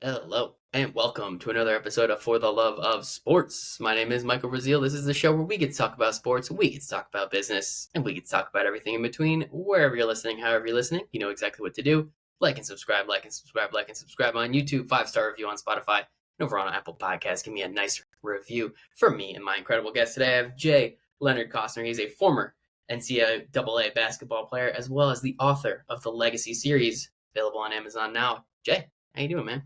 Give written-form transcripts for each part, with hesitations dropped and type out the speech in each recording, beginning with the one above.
Hello, and welcome to another episode of For the Love of Sports. My name is Michael Rasile. This is the show where we get to talk about sports, we get to talk about business, and we get to talk about everything in between. Wherever you're listening, however you're listening, you know exactly what to do. Like and subscribe, like and subscribe, like and subscribe on YouTube, 5-star review on Spotify, and over on Apple Podcasts. Give me a nice review for me and my incredible guest today. I have Jay Leonard Costner. He's a former NCAA basketball player, as well as the author of the Legacy series, available on Amazon now. Jay, how you doing, man?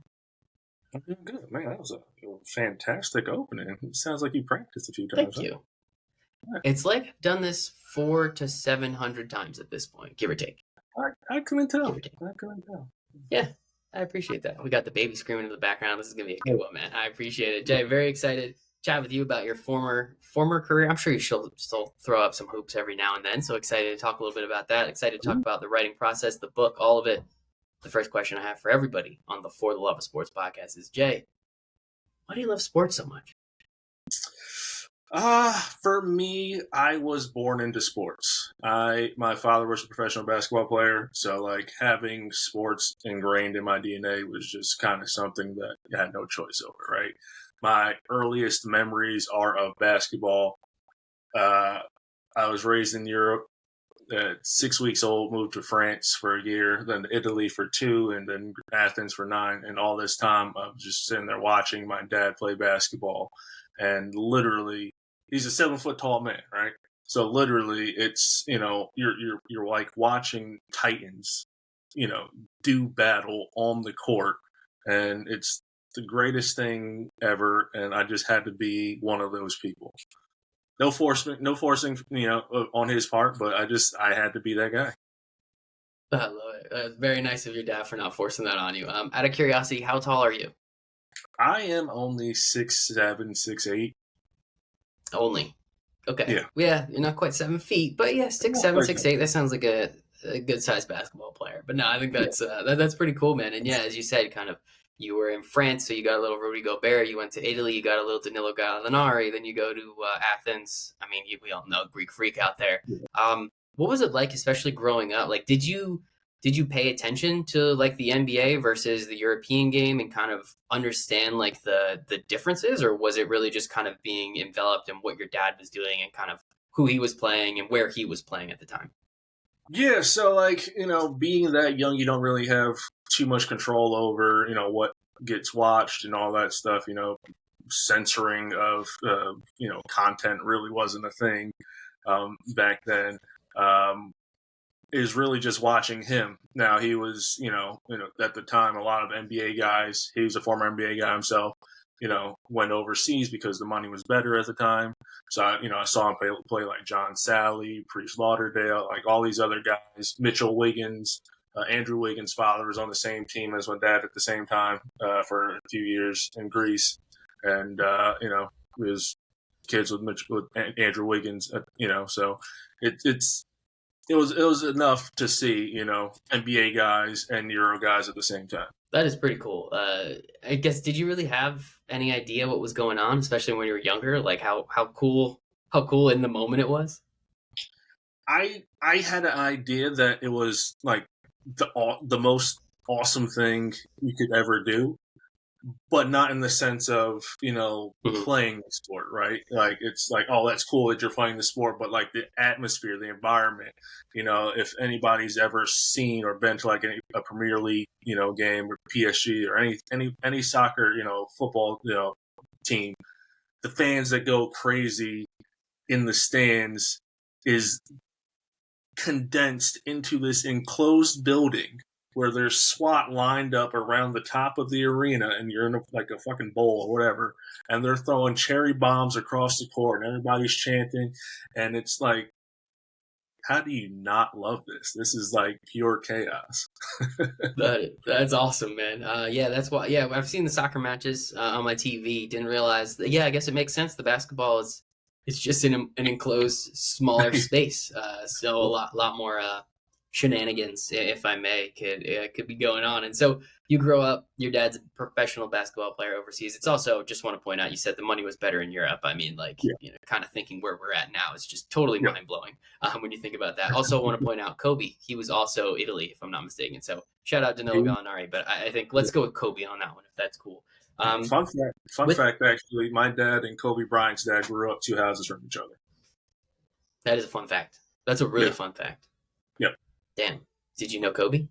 I'm doing good, man. That was a fantastic opening. It sounds like you practiced a few Thank times. you. Yeah. It's like I've done this 400 to 700 times at this point, give or take. I couldn't tell. Give or take. I couldn't tell. Yeah, I appreciate that. We got the baby screaming in the background. This is going to be a good one, man. I appreciate it. Jay, very excited to chat with you about your former career. I'm sure you still throw up some hoops every now and then, so excited to talk a little bit about that. Excited to talk about the writing process, the book, all of it. The first question I have for everybody on the For the Love of Sports podcast is, Jay, why do you love sports so much? For me, I was born into sports. My father was a professional basketball player, so like having sports ingrained in my DNA was just kind of something that I had no choice over, right? My earliest memories are of basketball. I was raised in Europe. At 6 weeks old, moved to France for a year, then to Italy for 2, and then Athens for 9. And all this time, I was just sitting there watching my dad play basketball. And literally, he's a 7-foot tall man, right? So literally, it's you're like watching Titans, do battle on the court, and it's the greatest thing ever. And I just had to be one of those people. No forcing, on his part, but I had to be that guy. I love it. Very nice of your dad for not forcing that on you. Out of curiosity, how tall are you? I am only 6'7", 6'8". Only. Okay. Yeah, you're not quite 7 feet, but yeah, 6'7", 6'8". That sounds like a good sized basketball player. But no, I think that's pretty cool, man. And yeah, as you said, kind of, you were in France, so you got a little Rudy Gobert. You went to Italy, you got a little Danilo Gallinari. Then you go to Athens. I mean, we all know Greek freak out there. What was it like, especially growing up? Like, did you pay attention to like the NBA versus the European game and kind of understand like the differences, or was it really just kind of being enveloped in what your dad was doing and kind of who he was playing and where he was playing at the time? Yeah, so like, being that young, you don't really have too much control over, what gets watched and all that stuff. Censoring of, content really wasn't a thing back then. Is really just watching him. Now he was, at the time, a lot of NBA guys. He was a former NBA guy himself. Went overseas because the money was better at the time. So, I saw him play like John Sally, Priest Lauderdale, like all these other guys, Mitchell Wiggins. Andrew Wiggins' father was on the same team as my dad at the same time for a few years in Greece. And, his kids with Andrew Wiggins, so it was enough to see, NBA guys and Euro guys at the same time. That is pretty cool. I guess, did you really have any idea what was going on, especially when you were younger? Like how cool in the moment it was? I had an idea that it was like the most awesome thing you could ever do, but not in the sense of, playing the sport, right? Like, it's like, oh, that's cool that you're playing the sport, but like the atmosphere, the environment, if anybody's ever seen or been to like a Premier League, game or PSG or any soccer, football, team, the fans that go crazy in the stands is condensed into this enclosed building where there's SWAT lined up around the top of the arena, and you're in like a fucking bowl or whatever, and they're throwing cherry bombs across the court, and everybody's chanting, and it's like, how do you not love this? This is like pure chaos. That's awesome, man. That's why. Yeah, I've seen the soccer matches on my TV. Didn't realize that. Yeah, I guess it makes sense. The basketball it's just in an enclosed, smaller space, so a lot more shenanigans, if I may, could be going on. And so you grow up, your dad's a professional basketball player overseas. It's also, just want to point out, you said the money was better in Europe. I mean, like, Yeah. kind of thinking where we're at now is just totally Yeah. mind blowing when you think about that. Also, want to point out Kobe. He was also Italy, if I'm not mistaken. So shout out Danilo Gallinari. But I think let's go with Kobe on that one, if that's cool. Fun fact, actually, my dad and Kobe Bryant's dad grew up 2 houses from each other. That is a fun fact. That's a really fun fact. Yep. Damn. Did you know Kobe?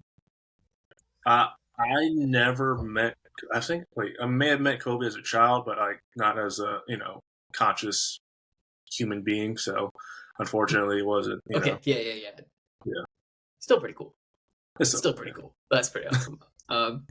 I never met. I think I may have met Kobe as a child, but not as a conscious human being. So unfortunately, it wasn't. Okay. Yeah. Still pretty cool. It's still pretty cool. That's pretty awesome.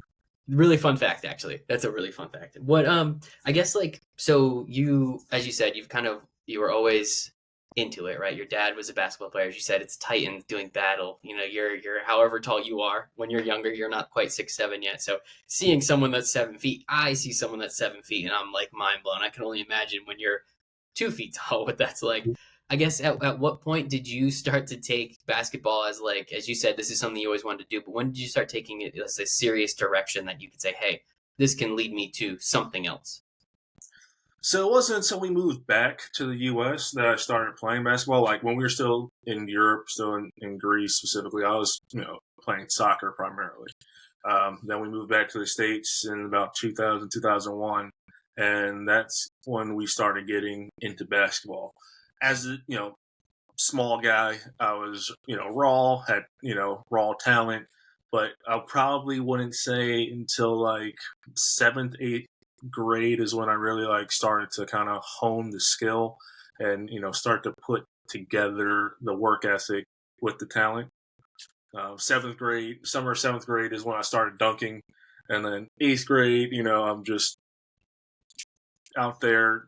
Really fun fact, actually. That's a really fun fact. What I guess, like, so you, as you said, you were always into it, right? Your dad was a basketball player. As you said, it's Titans doing battle. You're however tall you are. When you're younger, you're not quite 6'7" yet. So seeing someone that's 7 feet, I see someone that's 7 feet, and I'm like mind blown. I can only imagine when you're 2 feet tall what that's like. I guess at what point did you start to take basketball as, like, as you said, this is something you always wanted to do, but when did you start taking it as a serious direction that you could say, hey, this can lead me to something else? So it wasn't until we moved back to the U.S. that I started playing basketball. Like when we were still in Europe, still in Greece specifically, I was playing soccer primarily. Then we moved back to the States in about 2000, 2001, and that's when we started getting into basketball. As a small guy, I was raw, had raw talent, but I probably wouldn't say until like 7th, 8th grade is when I really started to kind of hone the skill and start to put together the work ethic with the talent. 7th grade, summer of 7th grade is when I started dunking, and then 8th grade, I'm just out there,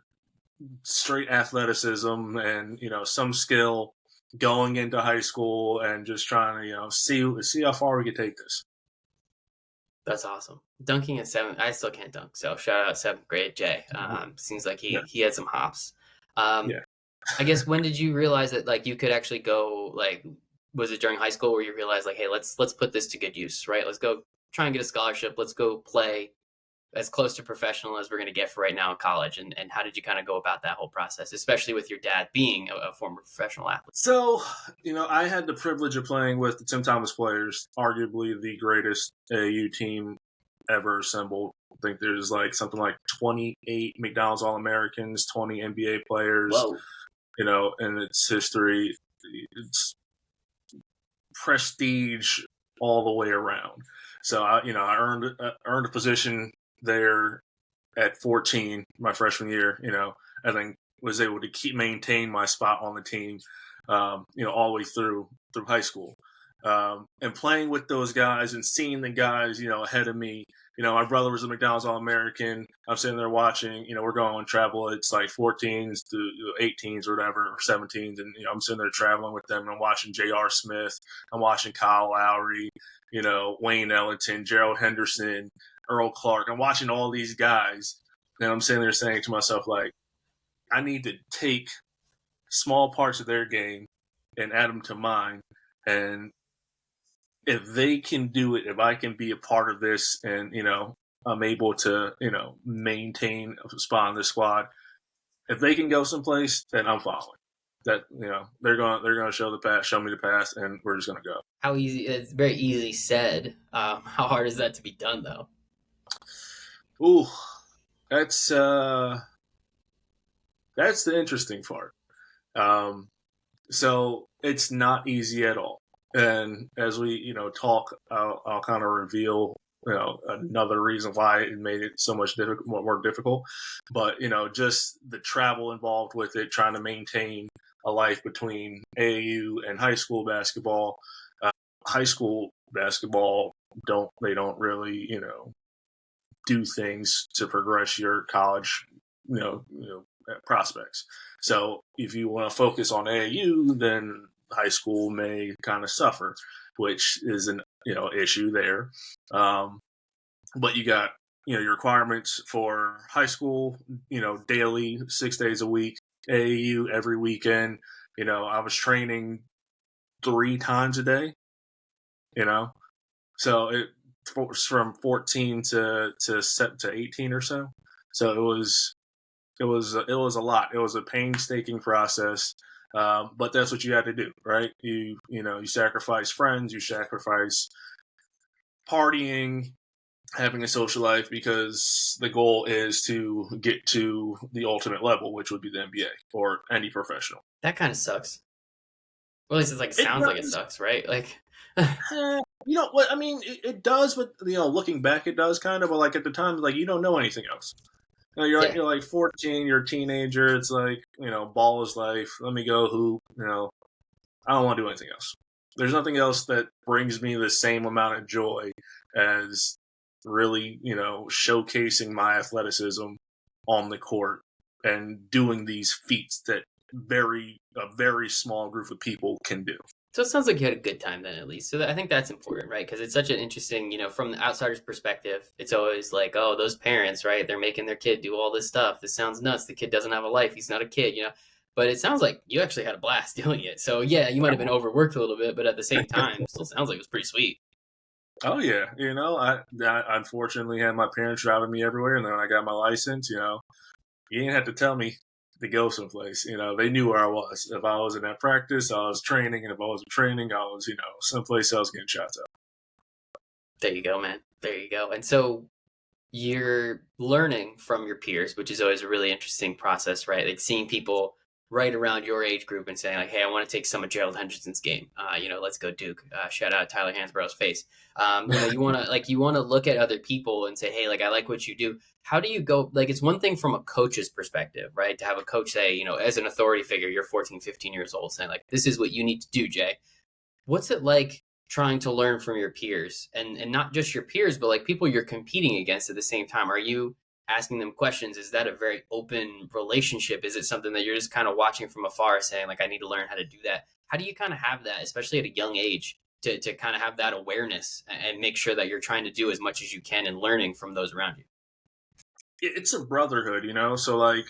straight athleticism and some skill going into high school and just trying to see how far we could take this. That's awesome. Dunking at 7, I still can't dunk. So shout out 7th grade Jay. Seems like he had some hops. I guess, when did you realize that, like, you could actually go, like, was it during high school where you realized, like, hey, let's put this to good use, right? Let's go try and get a scholarship. Let's go play as close to professional as we're going to get for right now in college. And how did you kind of go about that whole process, especially with your dad being a former professional athlete? So, I had the privilege of playing with the Tim Thomas players, arguably the greatest AAU team ever assembled. I think there's something like 28 McDonald's All-Americans, 20 NBA players. Whoa. In its history. It's prestige all the way around. So I earned a position there at 14, my freshman year. And then was able to maintain my spot on the team, all the way through high school. And playing with those guys and seeing the guys, ahead of me. My brother was a McDonald's All-American. I'm sitting there watching, we're going on travel. It's like 14s to 18s or whatever, or 17s. And, I'm sitting there traveling with them. And I'm watching J.R. Smith. I'm watching Kyle Lowry, Wayne Ellington, Gerald Henderson, Earl Clark. I'm watching all these guys. And I'm sitting there saying to myself, like, I need to take small parts of their game and add them to mine. And if they can do it, if I can be a part of this and, I'm able to, maintain a spot in the squad, if they can go someplace, then I'm following. That, they're going to show me the path, and we're just going to go. How easy? It's very easily said. How hard is that to be done, though? Ooh, that's the interesting part. So it's not easy at all. And as we, talk, I'll kind of reveal, another reason why it made it so much more difficult. But, just the travel involved with it, trying to maintain a life between AAU and high school basketball. High school basketball don't really, do things to progress your college, prospects. So if you want to focus on AAU, then high school may kind of suffer, which is an issue there. But you got your requirements for high school, daily, 6 days a week, AAU every weekend. I was training 3 times a day, So it was from 14 to 18 or so. So it was a lot. It was a painstaking process, but that's what you had to do, right? You sacrifice friends, you sacrifice partying, having a social life, because the goal is to get to the ultimate level, which would be the NBA or any professional. That kind of sucks. Well, at least it's like It sounds like it does. sucks, right? Like, You know what I mean? It does, but looking back, it does kind of. But like at the time, like you don't know anything else. yeah, You're like 14, you're a teenager. It's like ball is life. Let me go hoop. I don't want to do anything else. There's nothing else that brings me the same amount of joy as really, showcasing my athleticism on the court and doing these feats that a very small group of people can do. so it sounds like you had a good time then, at least. So I think that's important, right? Because it's such an interesting, from the outsider's perspective, it's always like, oh, those parents, right? They're making their kid do all this stuff. This sounds nuts. The kid doesn't have a life. He's not a kid. But it sounds like you actually had a blast doing it. So yeah, you might have been overworked a little bit, but at the same time, still sounds like it was pretty sweet. Oh yeah, I unfortunately had my parents driving me everywhere, and then when I got my license, you didn't have to tell me to go someplace. They knew where I was. If I was in that practice, I was training, and if I wasn't training, I was, someplace else getting shots up. There you go, man. There you go. And so you're learning from your peers, which is always a really interesting process, right? Like seeing people right around your age group and saying like, "Hey, I want to take some of Gerald Henderson's game. Let's go Duke." Shout out Tyler Hansborough's face. You want to look at other people and say, "Hey, like I like what you do." How do you go? Like it's one thing from a coach's perspective, right? To have a coach say, as an authority figure, you're 14, 15 years old, saying like, "This is what you need to do, Jay." What's it like trying to learn from your peers and not just your peers, but like people you're competing against at the same time? Are you asking them questions? Is that a very open relationship? Is it something that you're just kind of watching from afar saying like, I need to learn how to do that? How do you kind of have that, especially at a young age, to kind of have that awareness and make sure that you're trying to do as much as you can and learning from those around you? It's a brotherhood, So like,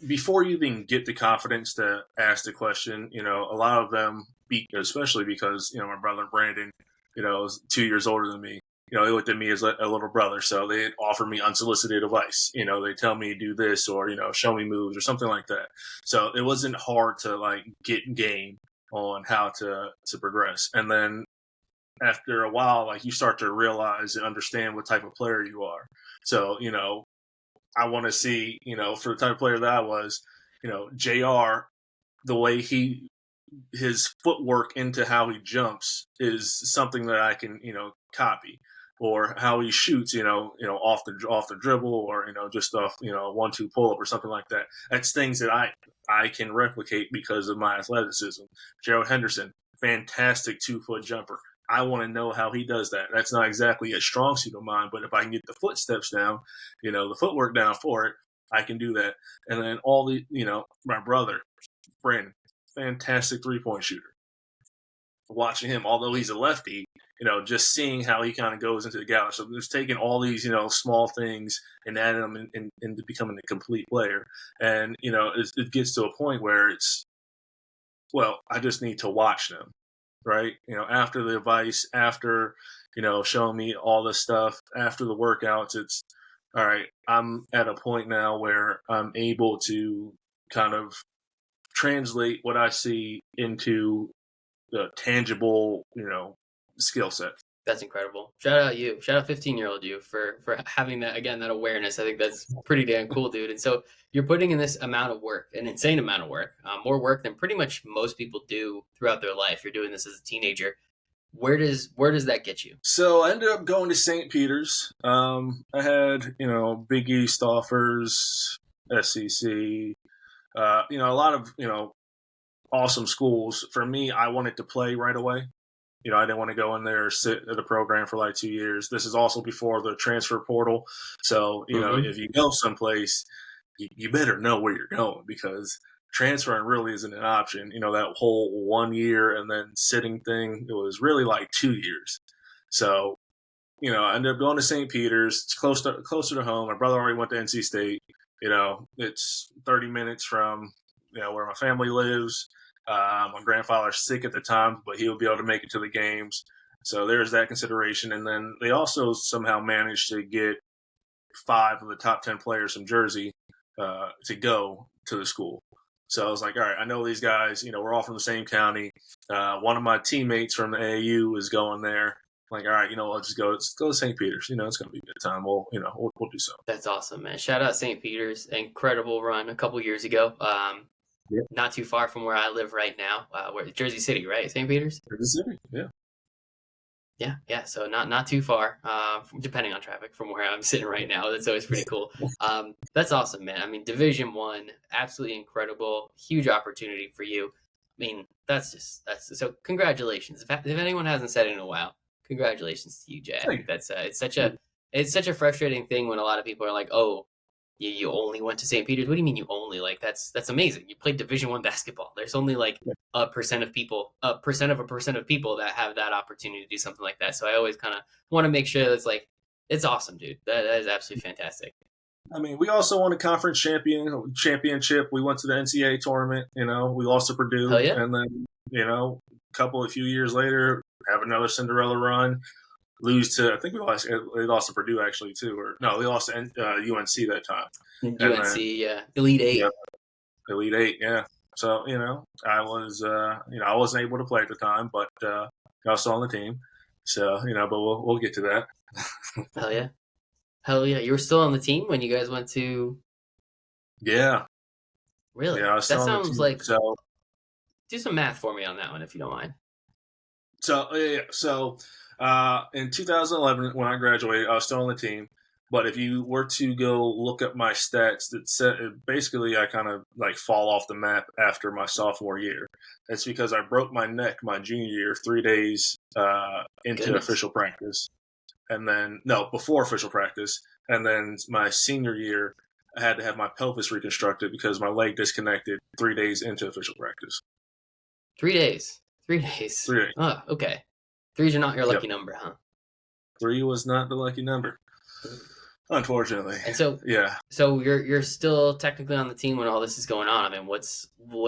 before you even get the confidence to ask the question, a lot of them, especially because, my brother Brandon, is 2 years older than me. He looked at me as a little brother. So they offer me unsolicited advice. They tell me do this or, show me moves or something like that. So it wasn't hard to like get game on how to progress. And then after a while, like you start to realize and understand what type of player you are. So, I want to see, for the type of player that I was, JR, the way his footwork into how he jumps is something that I can, copy, or how he shoots, off the dribble, or just off, 1-2 pull up or something like that. That's things that I can replicate because of my athleticism. Gerald Henderson, fantastic 2-foot jumper. I want to know how he does that. That's not exactly a strong suit of mine, but if I can get the footsteps down, the footwork down for it, I can do that. And then my brother, Brandon, fantastic 3-point shooter. Watching him, although he's a lefty, just seeing how he kind of goes into the gallery. So just taking all these, small things and adding them into becoming a complete player. And, it gets to a point where I just need to watch them. Right? After the advice, after, showing me all this stuff, after the workouts, it's all right. I'm at a point now where I'm able to kind of translate what I see into the tangible, skill set. That's incredible. Shout out you. Shout out 15-year-old you for having that, again, that awareness. I think that's pretty damn cool, dude. And so you're putting in this amount of work, an insane amount of work, more work than pretty much most people do throughout their life. You're doing this as a teenager. Where does that get you? So I ended up going to St. Peter's. I had, Big East offers, SEC, a lot of, awesome schools. For me, I wanted to play right away. I didn't want to go in there or sit at a program for like 2 years. This is also before the transfer portal. So, if you go someplace, you better know where you're going, because transferring really isn't an option. That whole 1 year and then sitting thing, it was really like 2 years. So, I ended up going to St. Peter's. It's closer to home. My brother already went to NC State. It's 30 minutes from, where my family lives. My grandfather's sick at the time, but he'll be able to make it to the games. So there's that consideration. And then they also somehow managed to get 5 of the top 10 players from Jersey to go to the school. So I was like, all right, I know these guys, we're all from the same county. One of my teammates from the AAU is going there. Like, all right, let's go to St. Peter's. It's going to be a good time. We'll do so. That's awesome, man. Shout out St. Peter's. Incredible run a couple years ago. Yep. Not too far from where I live right now. Where Jersey City, right? St. Peter's? Jersey City, yeah. Yeah. So not too far, depending on traffic from where I'm sitting right now. That's always pretty cool. That's awesome, man. I mean, Division I, absolutely incredible, huge opportunity for you. I mean, that's so. Congratulations. If anyone hasn't said it in a while, congratulations to you, Jay. I think that's it's such a frustrating thing when a lot of people are like, oh, you only went to St. Peter's. What do you mean you only? Like that's amazing. You played Division I basketball. There's only like a percent of people that have that opportunity to do something like that. So I always kind of want to make sure that's like, it's awesome, dude. That is absolutely fantastic. I mean, we also won a conference championship. We went to the NCAA tournament. We lost to Purdue, Hell yeah. And then a few years later, have another Cinderella run. Lose to, I think they lost to Purdue actually too, or no, they lost to UNC that time. UNC, yeah, Elite Eight. Yeah, Elite Eight, yeah. So I was, I wasn't able to play at the time, but I was still on the team. So but we'll get to that. Hell yeah! You were still on the team when you guys went to. Yeah. Really? Yeah, that sounds like. So, do some math for me on that one, if you don't mind. So in 2011, when I graduated, I was still on the team. But if you were to go look up my stats, basically I kind of like fall off the map after my sophomore year. That's because I broke my neck my junior year, 3 days into official practice. And then, before official practice. And then my senior year, I had to have my pelvis reconstructed because my leg disconnected 3 days into official practice. 3 days. 3 days. 3 days. Oh, okay. 3's are not your lucky number, huh? 3 was not the lucky number, unfortunately. And so, yeah. So you're still technically on the team when all this is going on. I mean,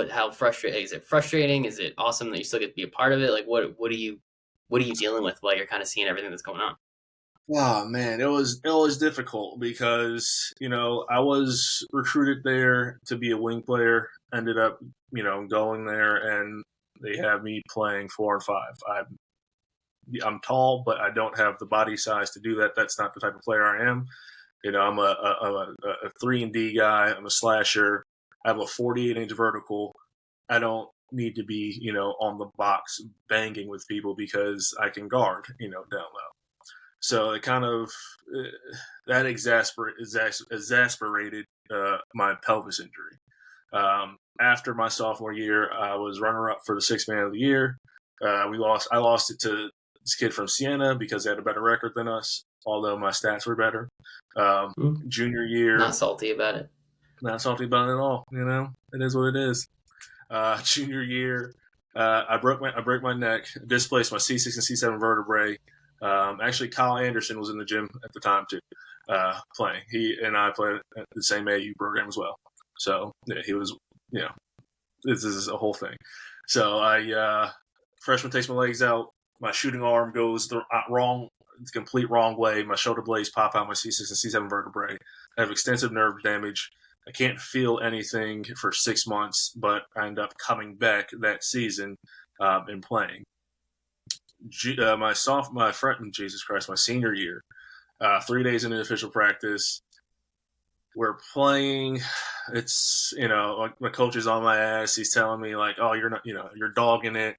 how frustrating is it? Frustrating? Is it awesome that you still get to be a part of it? Like, what are you dealing with while you're kind of seeing everything that's going on? Oh man, it was difficult because I was recruited there to be a wing player. Ended up going there and they have me playing 4 and 5. I'm tall, but I don't have the body size to do that. That's not the type of player I am. I'm a 3 and D guy. I'm a slasher. I have a 48-inch vertical. I don't need to be on the box banging with people because I can guard down low. So it kind of that exasperated my pelvis injury. After my sophomore year, I was runner-up for the 6th man of the year. I lost it to this kid from Siena because they had a better record than us, although my stats were better. Junior year, not salty about it. Not salty about it at all. It is what it is. Junior year, I broke my neck, displaced my C6 and C7 vertebrae. Actually, Kyle Anderson was in the gym at the time too, playing. He and I played at the same AU program as well. So yeah, he was. This is a whole thing. So freshman takes my legs out. My shooting arm goes the complete wrong way. My shoulder blades pop out my C6 and C7 vertebrae. I have extensive nerve damage. I can't feel anything for 6 months, but I end up coming back that season and playing. My senior year, 3 days into official practice, we're playing. It's my coach is on my ass. He's telling me like, oh, you're not, you're dogging it.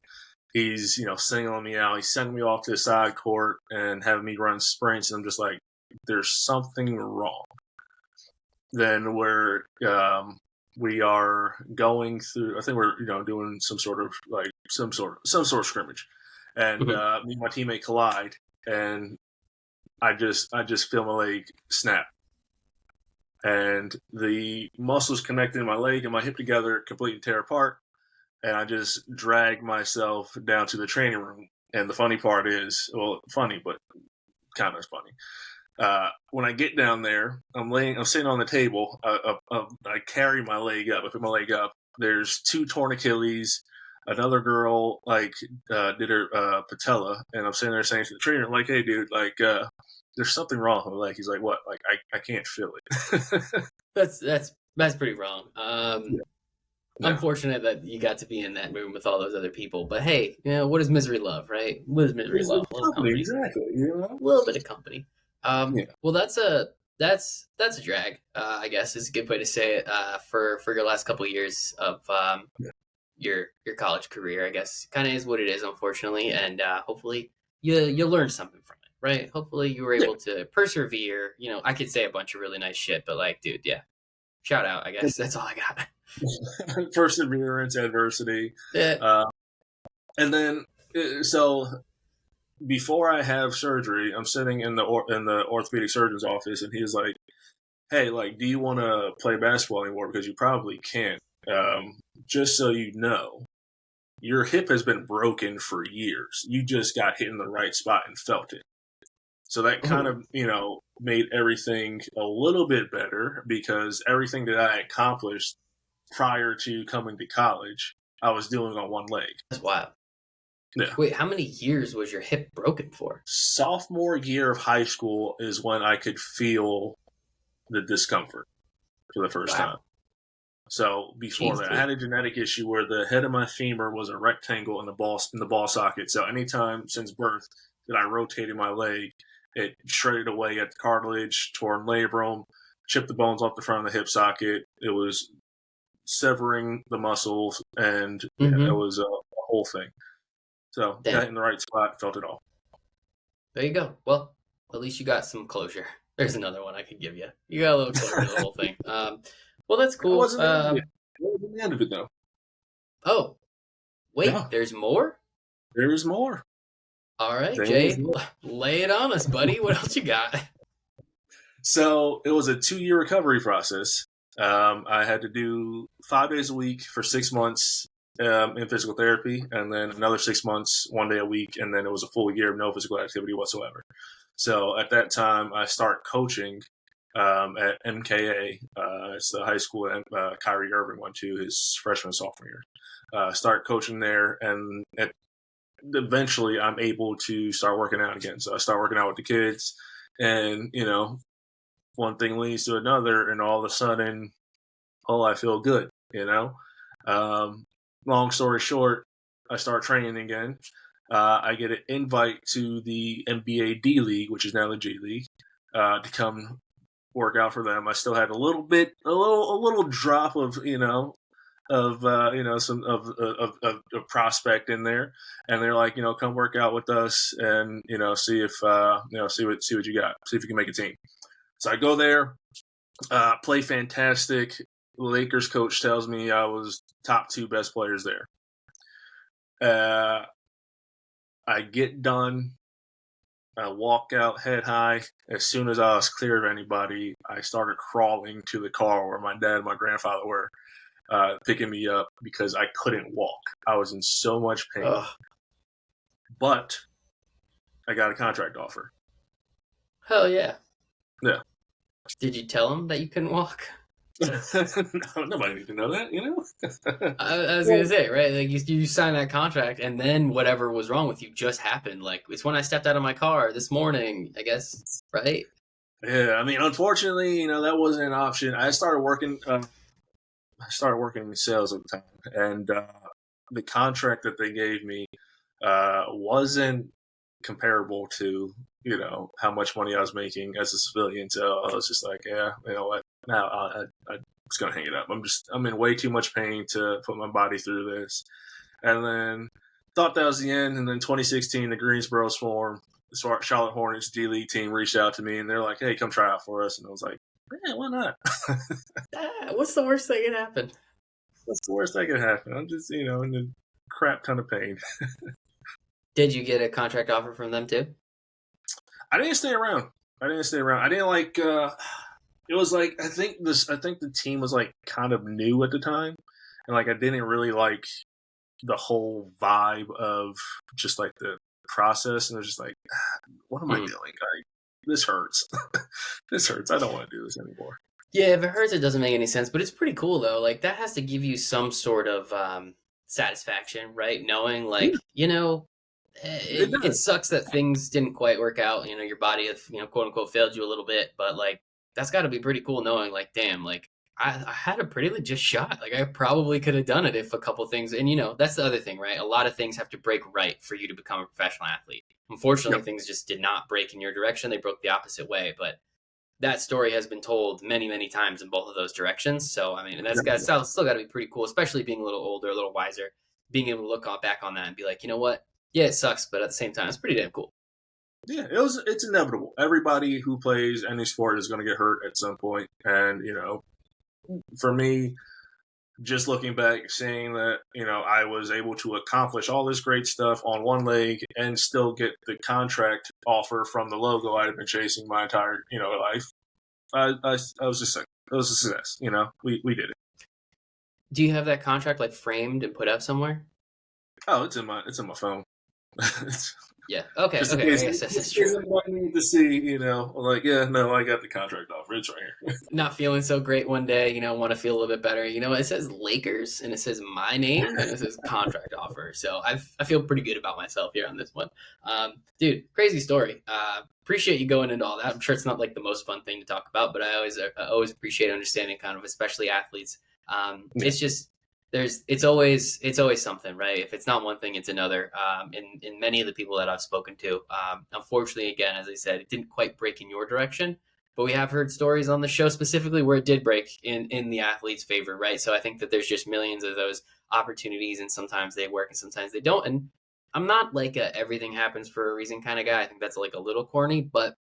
He's singling me out. He's sending me off to the side court and having me run sprints. And I'm just like, there's something wrong. Then we are going through. I think we're doing some sort of scrimmage, and me and my teammate collide, and I just feel my leg snap, and the muscles connected in my leg and my hip together completely tear apart, and I just drag myself down to the training room. And the funny part is, well, funny but kind of funny. When I get down there, I'm sitting on the table. I carry my leg up. I put my leg up. There's 2 torn Achilles, Another girl did her patella, and I'm sitting there saying to the trainer, like, "Hey, dude, there's something wrong." I'm like, he's like, "What?" Like, I can't feel it. That's pretty wrong. Yeah. Unfortunate that you got to be in that room with all those other people. But hey, what does misery love, right? What does misery love? A little company, exactly. a little bit of company. Yeah. Well, that's a drag. I guess is a good way to say it. For your last couple of years of your college career, I guess kind of is what it is, unfortunately. And hopefully you learn something from it, right? Hopefully you were able to persevere. I could say a bunch of really nice shit, but like, dude, yeah, shout out. I guess that's all I got. Perseverance, adversity, Yeah. and then so before I have surgery, I'm sitting in the orthopedic surgeon's office, and he's like, "Hey, like, do you want to play basketball anymore? Because you probably can't. Just so you know, your hip has been broken for years. You just got hit in the right spot and felt it. So that kind of, made everything a little bit better because everything that I accomplished prior to coming to college, I was doing on one leg. That's wild. Yeah. Wait, how many years was your hip broken for? Sophomore year of high school is when I could feel the discomfort for the first time. So before that, I had a genetic issue where the head of my femur was a rectangle in the ball socket. So anytime since birth that I rotated my leg, it shredded away at the cartilage, torn labrum, chipped the bones off the front of the hip socket. It was severing the muscles, and it was a whole thing. So got in the right spot, felt it all. There you go. Well, at least you got some closure. There's another one I could give you. You got a little closure to the whole thing. Well, that's cool. That wasn't the end of it, though. Oh, wait, there's more? There's more. All right, Jay, lay it on us, buddy. What else you got? So it was a 2-year recovery process. I had to do 5 days a week for 6 months in physical therapy, and then another 6 months, 1 day a week, and then it was a full year of no physical activity whatsoever. So at that time, I started coaching at MKA. It's the high school Kyrie Irving went to his freshman and sophomore year. Start coaching there, and eventually I'm able to start working out again. So I start working out with the kids, and one thing leads to another, and all of a sudden, I feel good. Long story short, I start training again. I get an invite to the NBA D League, which is now the G League, to come work out for them. I still had a little drop of some of prospect in there, and they're like, come work out with us, and see if see what you got, see if you can make a team. So I go there, play fantastic. The Lakers coach tells me I was top 2 best players there. I get done. I walk out head high. As soon as I was clear of anybody, I started crawling to the car where my dad and my grandfather were picking me up because I couldn't walk. I was in so much pain. Ugh. But I got a contract offer. Hell yeah. Yeah. Did you tell him that you couldn't walk? No, nobody needs to know that, I was gonna say, right? Like you signed that contract, and then whatever was wrong with you just happened. Like it's when I stepped out of my car this morning, I guess, right? Yeah, I mean, unfortunately, that wasn't an option. I started working. I started working in sales at the time, and the contract that they gave me wasn't comparable to how much money I was making as a civilian. So I was just like, yeah, you know what? Now I'm just gonna hang it up. I'm in way too much pain to put my body through this. And then thought that was the end. And then 2016, the Greensboro Swarm, the Charlotte Hornets D League team reached out to me, and they're like, "Hey, come try out for us." And I was like, "Yeah, why not?" What's the worst that could happen? What's the worst that could happen? I'm just in a crap ton of pain. Did you get a contract offer from them too? I didn't stay around. I didn't like. It was like I think the team was like kind of new at the time, and like I didn't really like the whole vibe of just like the process, and it was just like, what am I doing? This hurts. This hurts. I don't want to do this anymore. Yeah, if it hurts, it doesn't make any sense. But it's pretty cool though. Like that has to give you some sort of satisfaction, right? Knowing like, you know, it does. sucks that things didn't quite work out. You know, your body have, you know, quote unquote failed you a little bit, but like that's got to be pretty cool knowing like, damn, like I had a pretty legit shot. Like I probably could have done it if a couple things, and you know, that's the other thing, right? A lot of things have to break right for you to become a professional athlete. Unfortunately, Yep. things just did not break in your direction. They broke the opposite way, but that story has been told many, many times in both of those directions. So, I mean, and that's got Yep. still got to be pretty cool, especially being a little older, a little wiser, being able to look back on that and be like, you know what? Yeah, it sucks, but at the same time, it's pretty damn cool. Yeah, it's inevitable. Everybody who plays any sport is going to get hurt at some point, and you know, for me, just looking back, seeing that you know I was able to accomplish all this great stuff on one leg and still get the contract offer from the logo I'd been chasing my entire life. I was just like, it was a success. You know, we did it. Do you have that contract like framed and put up somewhere? Oh, it's in my phone. Yeah. Okay. Just in Okay. I case, guess that's just in true. case anybody need to see, like, yeah, no, I got the contract offer. It's right here. Not feeling so great one day, you know, want to feel a little bit better. You know, it says Lakers and it says my name and it says contract offer. So I feel pretty good about myself here on this one. Dude, crazy story. Appreciate you going into all that. I'm sure it's not like the most fun thing to talk about, but I always appreciate understanding kind of, especially athletes. Yeah. It's just, it's always something, right? If it's not one thing, it's another. In many of the people that I've spoken to, unfortunately, again, as I said, it didn't quite break in your direction, but we have heard stories on the show specifically where it did break in the athlete's favor, right? So I think that there's just millions of those opportunities, and sometimes they work and sometimes they don't. And I'm not like a everything happens for a reason kind of guy. I think that's like a little corny, but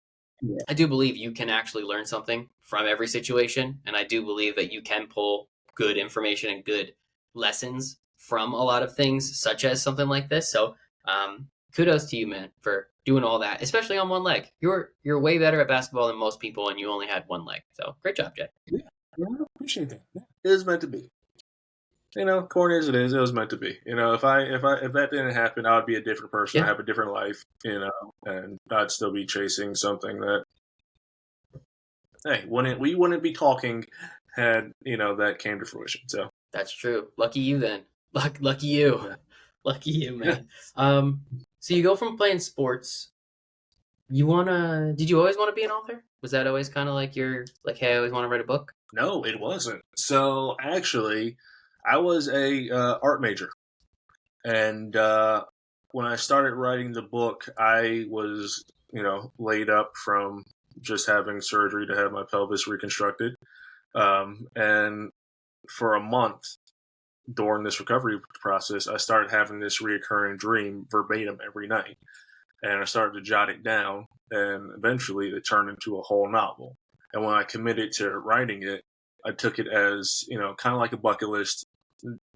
Yeah. I do believe you can actually learn something from every situation, and I do believe that you can pull good information and good lessons from a lot of things, such as something like this. So, kudos to you, man, for doing all that, especially on one leg. You're way better at basketball than most people, and you only had one leg. So, great job, Jay. Yeah, I appreciate that. Yeah. It was meant to be. You know, corny as it is, it was meant to be. You know, if that didn't happen, I would be a different person. I Yeah, have a different life. You know, and I'd still be chasing something that, hey, we wouldn't be talking had that came to fruition. So that's true. Lucky you, then. Lucky you. yeah. Lucky you, Yeah. man. So you go from playing sports. Did you always want to be an author? Was that always kind of like like, hey, I always want to write a book? No, it wasn't. So actually, I was a art major, and when I started writing the book, I was laid up from just having surgery to have my pelvis reconstructed, and for a month during this recovery process, I started having this reoccurring dream verbatim every night, and I started to jot it down, and eventually it turned into a whole novel. And when I committed to writing it, I took it as kind of like a bucket list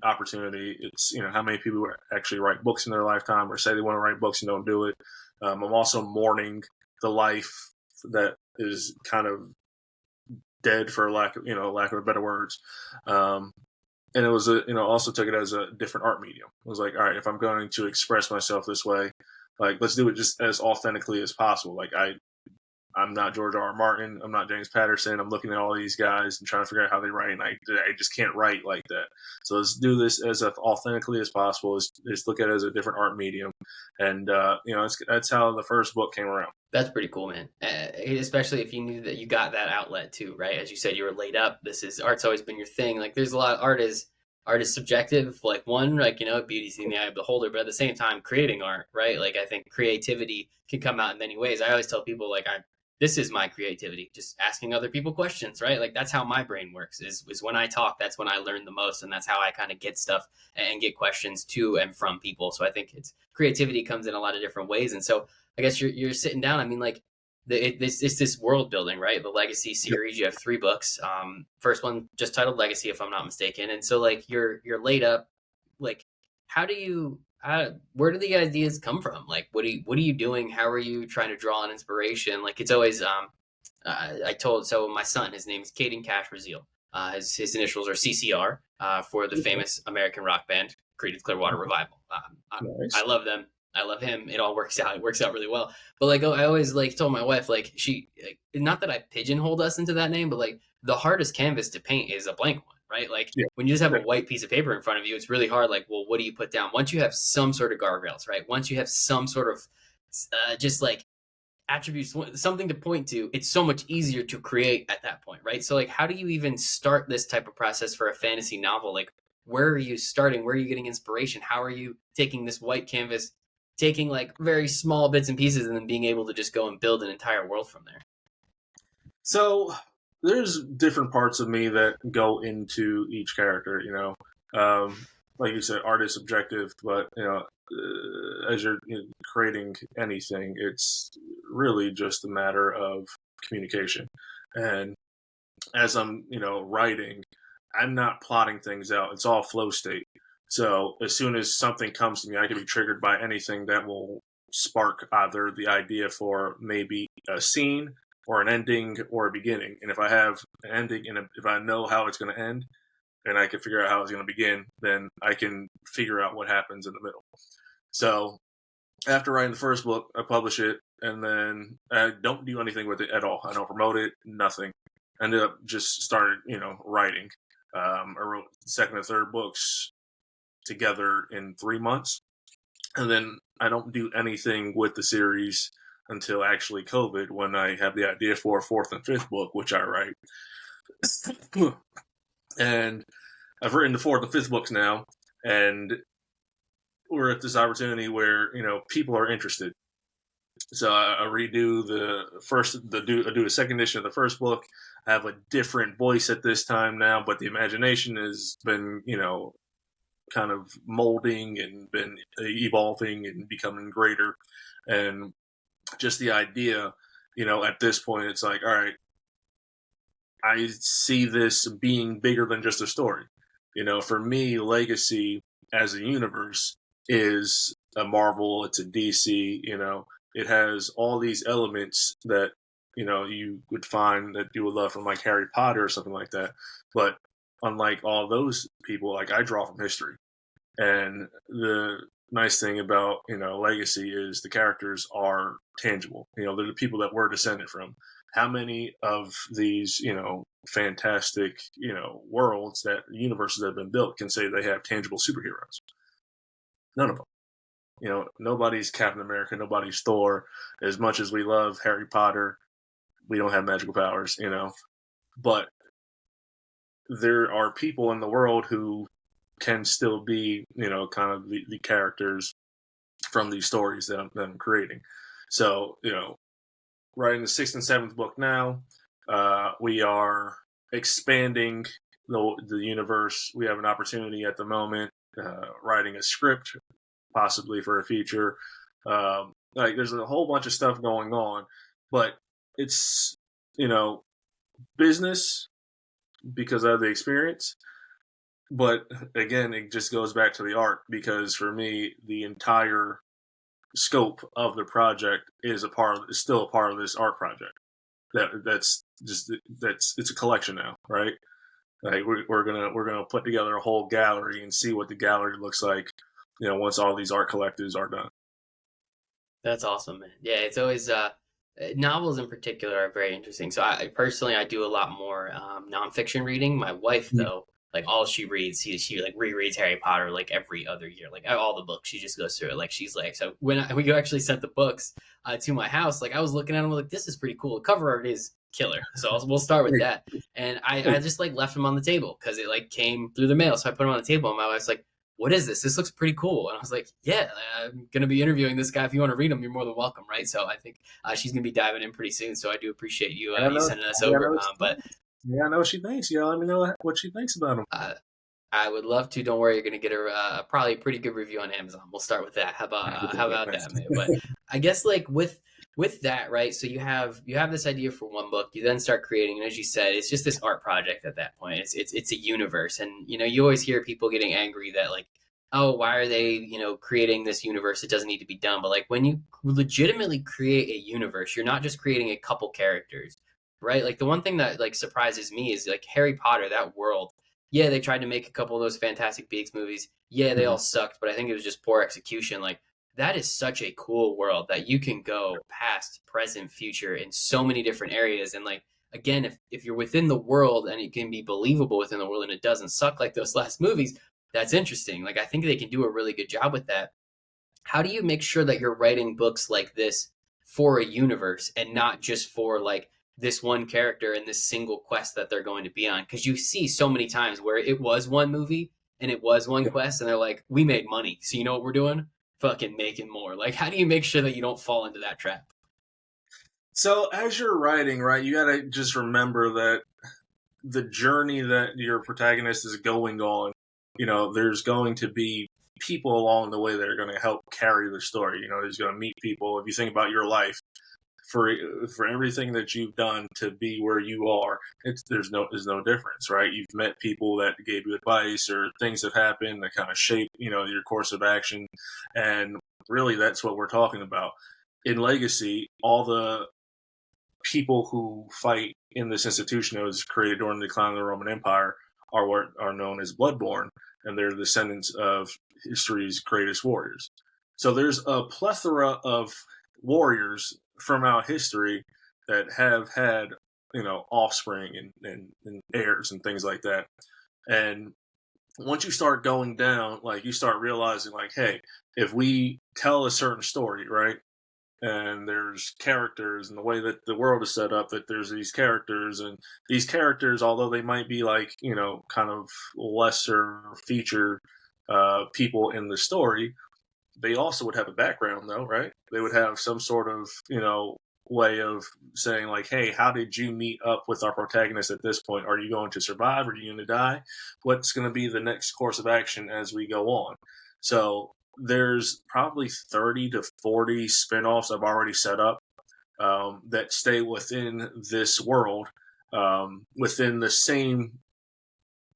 opportunity. It's how many people actually write books in their lifetime or say they want to write books and don't do it. I'm also mourning the life that is kind of dead, for lack of better words. And it was also took it as a different art medium. It was like, all right, if I'm going to express myself this way, like let's do it just as authentically as possible. Like I'm not George R. R. Martin. I'm not James Patterson. I'm looking at all these guys and trying to figure out how they write, and I just can't write like that. So let's do this as authentically as possible. Let's look at it as a different art medium, and that's how the first book came around. That's pretty cool, man. Especially if you knew that you got that outlet too, right? As you said, you were laid up. Art's always been your thing. Like there's a lot of art is subjective. Like beauty's in the eye of the beholder, but at the same time, creating art, right? Like I think creativity can come out in many ways. I always tell people like this is my creativity, just asking other people questions, right? Like that's how my brain works is when I talk, that's when I learn the most. And that's how I kind of get stuff and get questions to and from people. So I think creativity comes in a lot of different ways. And so I guess you're sitting down. I mean, like it's this world building, right? The Legacy series. You have 3 books. First one just titled Legacy, if I'm not mistaken. And so like you're laid up. Like, where do the ideas come from? Like, what are you doing? How are you trying to draw on inspiration? Like, it's always my son, his name is Caden Cash Rasile. His initials are CCR for the famous American rock band Creedence Clearwater Revival. Nice. I love them. I love him. It all works out. It works out really well. But like, I always like told my wife, like not that I pigeonholed us into that name, but like the hardest canvas to paint is a blank one, right? Like Yeah. when you just have Yeah. a white piece of paper in front of you, it's really hard. Like, well, what do you put down? Once you have some sort of guardrails, right? Once you have some sort of just like attributes, something to point to, it's so much easier to create at that point, right? So like, how do you even start this type of process for a fantasy novel? Like, where are you starting? Where are you getting inspiration? How are you taking this white canvas, taking like very small bits and pieces, and then being able to just go and build an entire world from there? So there's different parts of me that go into each character. Like you said, art is subjective, but as you're creating anything, it's really just a matter of communication. And as I'm writing, I'm not plotting things out. It's all flow state. So as soon as something comes to me, I can be triggered by anything that will spark either the idea for maybe a scene or an ending or a beginning. And if I have an ending and if I know how it's going to end and I can figure out how it's going to begin, then I can figure out what happens in the middle. So after writing the first book, I publish it, and then I don't do anything with it at all. I don't promote it, nothing. I ended up just started, writing. I wrote the second and third books together in 3 months, and then I don't do anything with the series until actually COVID, when I have the idea for a fourth and fifth book, which I write. And I've written the fourth and fifth books now, and we're at this opportunity where people are interested. So I redo I do a second edition of the first book. I have a different voice at this time now, but the imagination has been kind of molding and been evolving and becoming greater. And just the idea, at this point, it's like, all right, I see this being bigger than just a story. For me, Legacy as a universe is a Marvel, it's a DC, it has all these elements that, you would find that you would love from like Harry Potter or something like that. But unlike all those people, like I draw from history. And the nice thing about, Legacy is the characters are tangible. They're the people that we're descended from. How many of these, fantastic, worlds, that universes that have been built, can say they have tangible superheroes? None of them. Nobody's Captain America, nobody's Thor. As much as we love Harry Potter, we don't have magical powers, But there are people in the world who can still be, kind of the characters from these stories that I'm creating. So, writing the sixth and seventh book now, we are expanding the universe. We have an opportunity at the moment, writing a script, possibly for a feature. Like there's a whole bunch of stuff going on, but it's, business because I have the experience. But again, it just goes back to the art, because for me, the entire scope of the project is still a part of this art project. It's a collection now, right? Like we're gonna put together a whole gallery and see what the gallery looks like, once all these art collectives are done. That's awesome, man. Yeah, it's always novels in particular are very interesting. So I personally I do a lot more nonfiction reading. My wife though, like all she reads, she like rereads Harry Potter like every other year, like all the books. She just goes through it. Like she's like, so when we actually sent the books to my house, like I was looking at them like, this is pretty cool. The cover art is killer. So we'll start with that. And I just like left them on the table because it like came through the mail. So I put them on the table, and my wife's like, what is this? This looks pretty cool. And I was like, yeah, I'm going to be interviewing this guy. If you want to read him, you're more than welcome, right? So I think she's going to be diving in pretty soon. So I do appreciate you, you sending us over. But I know what she thinks. Let me know what she thinks about him. I would love to. Don't worry, you're going to get her probably a pretty good review on Amazon. We'll start with that. How about that, man? But I guess like with that, right? So you have this idea for one book, you then start creating, and as you said, it's just this art project at that point. It's a universe, and you always hear people getting angry that like, oh, why are they creating this universe? It doesn't need to be done. But like when you legitimately create a universe, you're not just creating a couple characters, right? Like the one thing that like surprises me is like Harry Potter, that world. Yeah, they tried to make a couple of those Fantastic Beasts movies. Yeah, they all sucked, but I think it was just poor execution. Like that is such a cool world that you can go past, present, future in so many different areas. And like, again, if you're within the world and it can be believable within the world and it doesn't suck like those last movies, that's interesting. Like I think they can do a really good job with that. How do you make sure that you're writing books like this for a universe and not just for like this one character and this single quest that they're going to be on? Because you see so many times where it was one movie and it was one quest, and they're like, we made money, so you know what we're doing? Fucking making more. Like, how do you make sure that you don't fall into that trap? So as you're writing, right, you got to just remember that the journey that your protagonist is going on, there's going to be people along the way that are going to help carry the story. He's going to meet people. If you think about your life, for everything that you've done to be where you are, there's no difference, right? You've met people that gave you advice, or things have happened that kind of shape your course of action, and really that's what we're talking about. In Legacy, all the people who fight in this institution that was created during the decline of the Roman Empire are what are known as Bloodborne, and they're the descendants of history's greatest warriors. So there's a plethora of warriors from our history that have had, offspring and heirs and things like that. And once you start going down, like you start realizing like, hey, if we tell a certain story, right? And there's characters and the way that the world is set up, that there's these characters, and these characters, although they might be like, kind of lesser featured people in the story, they also would have a background though, right? They would have some sort of, way of saying like, hey, how did you meet up with our protagonist at this point? Are you going to survive? Are you going to die? What's going to be the next course of action as we go on? So there's probably 30 to 40 spinoffs I've already set up that stay within this world, within the same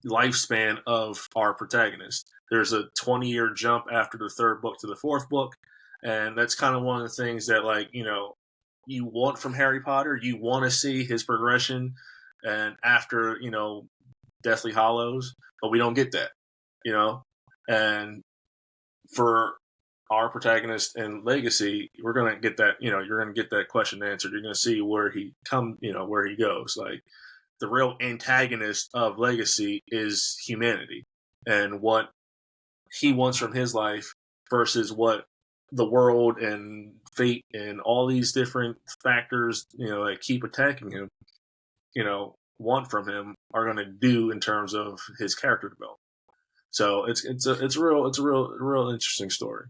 lifespan of our protagonist. There's a 20-year jump after the third book to the fourth book, and that's kind of one of the things that, like, you want from Harry Potter. You want to see his progression, and after, Deathly Hallows, but we don't get that, and for our protagonist in Legacy, we're going to get that, you're going to get that question answered. You're going to see where he where he goes. Like, the real antagonist of Legacy is humanity and what he wants from his life versus what the world and fate and all these different factors, that keep attacking him, want from him, are going to do in terms of his character development. So it's a real interesting story.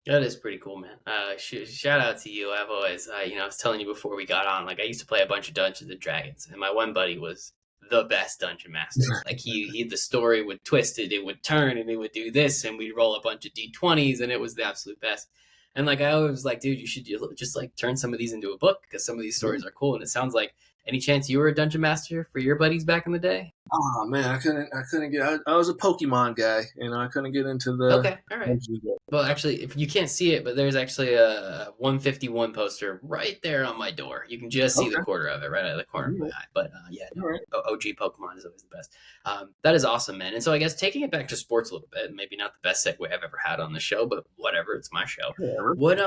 That is pretty cool, man. Shout out to you. I've always, I was telling you before we got on, like I used to play a bunch of Dungeons and Dragons, and my one buddy was the best dungeon master. Like he the story would twist it would turn, and it would do this, and we'd roll a bunch of d20s, and it was the absolute best. And like I always was like, dude, you should just like turn some of these into a book, because some of these stories are cool. And it sounds like, any chance you were a dungeon master for your buddies back in the day? Oh man, I couldn't get. I was a Pokemon guy, I couldn't get into the. Okay, all right. Well, actually, if you can't see it, but there's actually a 151 poster right there on my door. You can just see the quarter of it right out of the corner of my eye. But OG Pokemon is always the best. That is awesome, man. And so I guess taking it back to sports a little bit, maybe not the best segue I've ever had on the show, but whatever, it's my show. What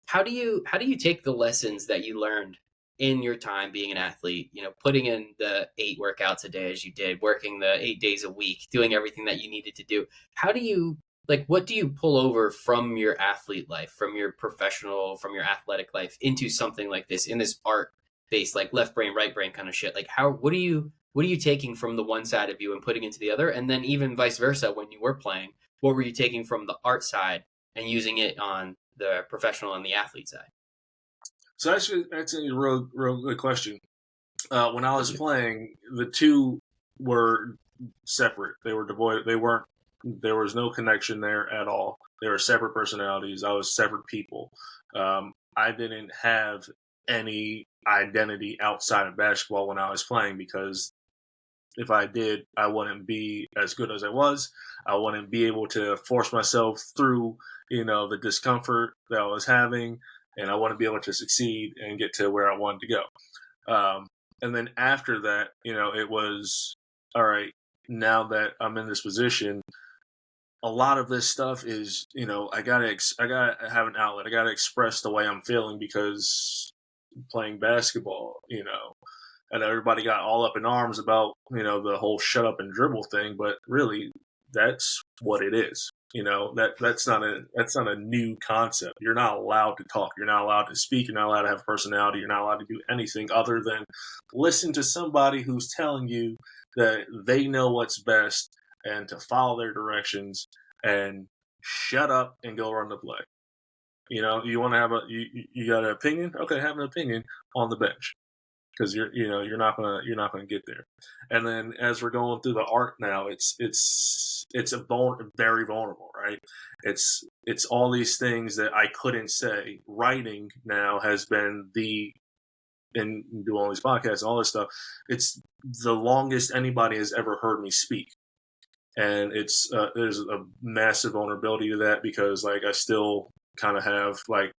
how do you take the lessons that you learned in your time being an athlete, putting in the 8 workouts a day as you did, working the 8 days a week, doing everything that you needed to do? How do you, what do you pull over from your athlete life, from your professional, from your athletic life into something like this, in this art based, like left brain, right brain kind of shit? Like what are you taking from the one side of you and putting into the other? And then even vice versa, when you were playing, what were you taking from the art side and using it on the professional and the athlete side? So that's a real good question. When I was playing, the two were separate. They were devoid. There was no connection there at all. They were separate personalities. I was separate people. I didn't have any identity outside of basketball when I was playing, because if I did, I wouldn't be as good as I was. I wouldn't be able to force myself through, the discomfort that I was having, and I want to be able to succeed and get to where I wanted to go. And then after that, it was, all right, now that I'm in this position, a lot of this stuff is, I gotta have an outlet. I gotta express the way I'm feeling, because playing basketball, and everybody got all up in arms about, the whole shut up and dribble thing. But really, that's what it is. That's not a new concept. You're not allowed to talk. You're not allowed to speak. You're not allowed to have personality. You're not allowed to do anything other than listen to somebody who's telling you that they know what's best and to follow their directions and shut up and go run the play. You want to have you got an opinion? Okay, have an opinion on the bench, because you're not gonna get there. And then as we're going through the art now, it's very vulnerable, right? It's all these things that I couldn't say. Writing now has been and do all these podcasts and all this stuff. It's the longest anybody has ever heard me speak. And it's there's a massive vulnerability to that, because like I still kind of have like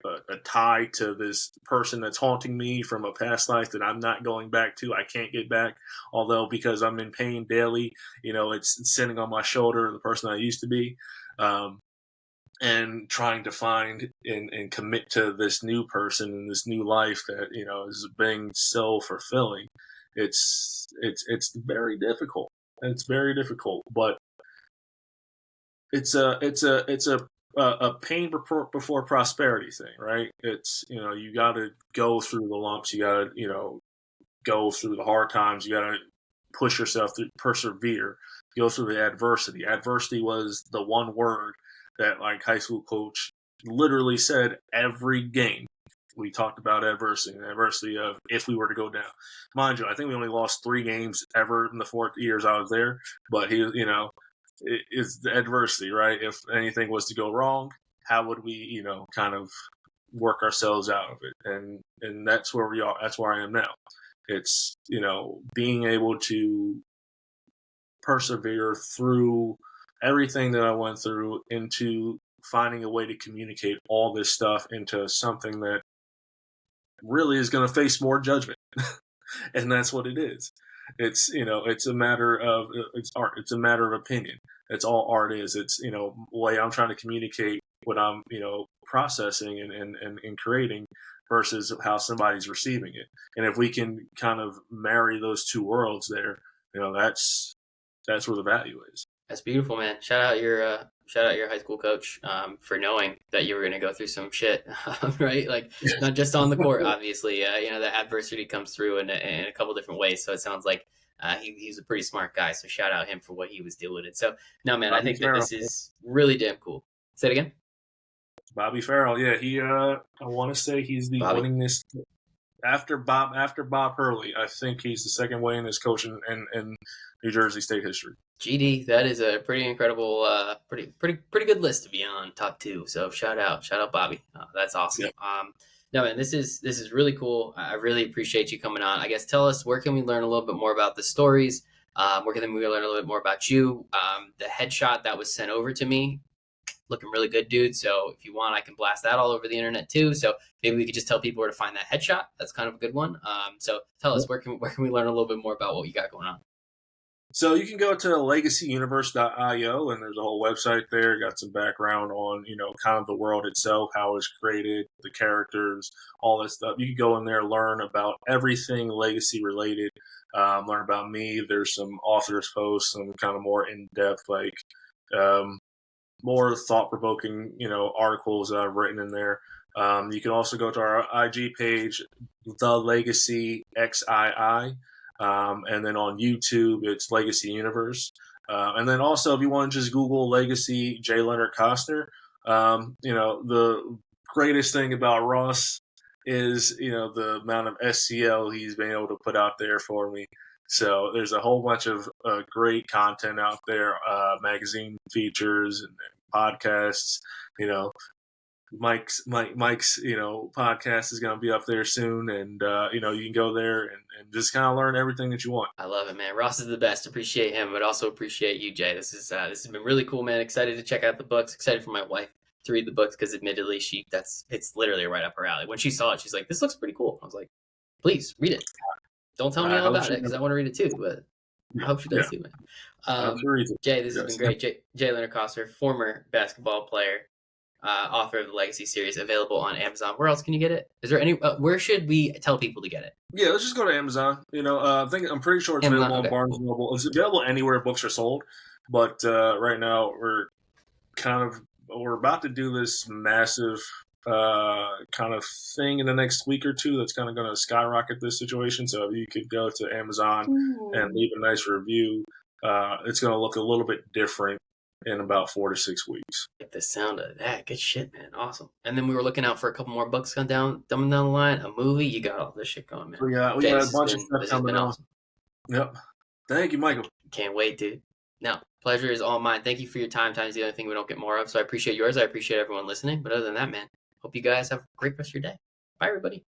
a tie to this person that's haunting me from a past life that I'm not going back to. I can't get back. Although, because I'm in pain daily, it's sitting on my shoulder, the person I used to be, and trying to find and commit to this new person and this new life that, is being so fulfilling. It's very difficult. It's very difficult, but it's a pain before prosperity thing, right? It's, you got to go through the lumps. You got to, go through the hard times. You got to push yourself through, persevere, go through the adversity. Adversity was the one word that like high school coach literally said every game. We talked about adversity and adversity of if we were to go down. Mind you, I think we only lost 3 games ever in the 4 years I was there, but it's the adversity, right? If anything was to go wrong, how would we, kind of work ourselves out of it? And that's where we are. That's where I am now. It's, being able to persevere through everything that I went through into finding a way to communicate all this stuff into something that really is going to face more judgment. And that's what it is. It's, it's a matter of, it's art. It's a matter of opinion. That's all art is. It's, the way I'm trying to communicate what I'm, processing and creating versus how somebody's receiving it. And if we can kind of marry those two worlds there, that's where the value is. That's beautiful, man. Shout out your high school coach for knowing that you were going to go through some shit, right? Like not just on the court, obviously. The adversity comes through in a couple different ways. So it sounds like he's a pretty smart guy. So shout out him for what he was dealing with. So no, man, I think that this is really damn cool. Say it again. Bobby Farrell, yeah, he. I want to say he's the winningest after Bob Hurley. I think he's the second winningest coach in New Jersey State history. GD, that is a pretty incredible, pretty good list to be on top 2. So shout out Bobby. That's awesome. Yep. No, man, this is really cool. I really appreciate you coming on. I guess tell us, where can we learn a little bit more about the stories? Where can we learn a little bit more about you? The headshot that was sent over to me, looking really good, dude. So if you want, I can blast that all over the internet too. So maybe we could just tell people where to find that headshot. That's kind of a good one. So tell us, where can we learn a little bit more about what you got going on? So you can go to legacyuniverse.io, and there's a whole website there. Got some background on, kind of the world itself, how it was created, the characters, all that stuff. You can go in there, learn about everything legacy related, learn about me. There's some authors posts, some kind of more in-depth, like more thought-provoking, articles that I've written in there. You can also go to our IG page, The Legacy XII. And then on YouTube, it's Legacy Universe. And then also, if you want to just Google Legacy J. Leonard Costner, the greatest thing about Ross is, the amount of SCL he's been able to put out there for me. So there's a whole bunch of great content out there, magazine features and podcasts, Mike's podcast is going to be up there soon, and you can go there and just kind of learn everything that you want. I love it, man. Ross is the best. Appreciate him, but also appreciate you, Jay. This has been really cool, man. Excited to check out the books. Excited for my wife to read the books, because admittedly, it's literally right up her alley. When she saw it, she's like, "This looks pretty cool." I was like, "Please read it. Don't tell me all about it, because I want to read it too." But I hope she does too, man. Jay, this has been great. Jay Leonard Costner, former basketball player. author of the Legacy series, available on Amazon. Where else can you get it? Is there any? Where should we tell people to get it? Yeah, let's just go to Amazon. I'm pretty sure it's Amazon, available on okay, Barnes cool. and Noble. It's available anywhere books are sold. But right now we're about to do this massive kind of thing in the next week or two that's kind of going to skyrocket this situation. So if you could go to Amazon and leave a nice review, it's going to look a little bit different in about 4 to 6 weeks. Like the sound of that. Good shit, man. Awesome. And then we were looking out for a couple more books coming down the line. A movie. You got all this shit going, man. We got a bunch of stuff coming on. Awesome. Yep. Thank you, Michael. Can't wait, dude. No, pleasure is all mine. Thank you for your time. Time's the only thing we don't get more of. So I appreciate yours. I appreciate everyone listening. But other than that, man, hope you guys have a great rest of your day. Bye, everybody.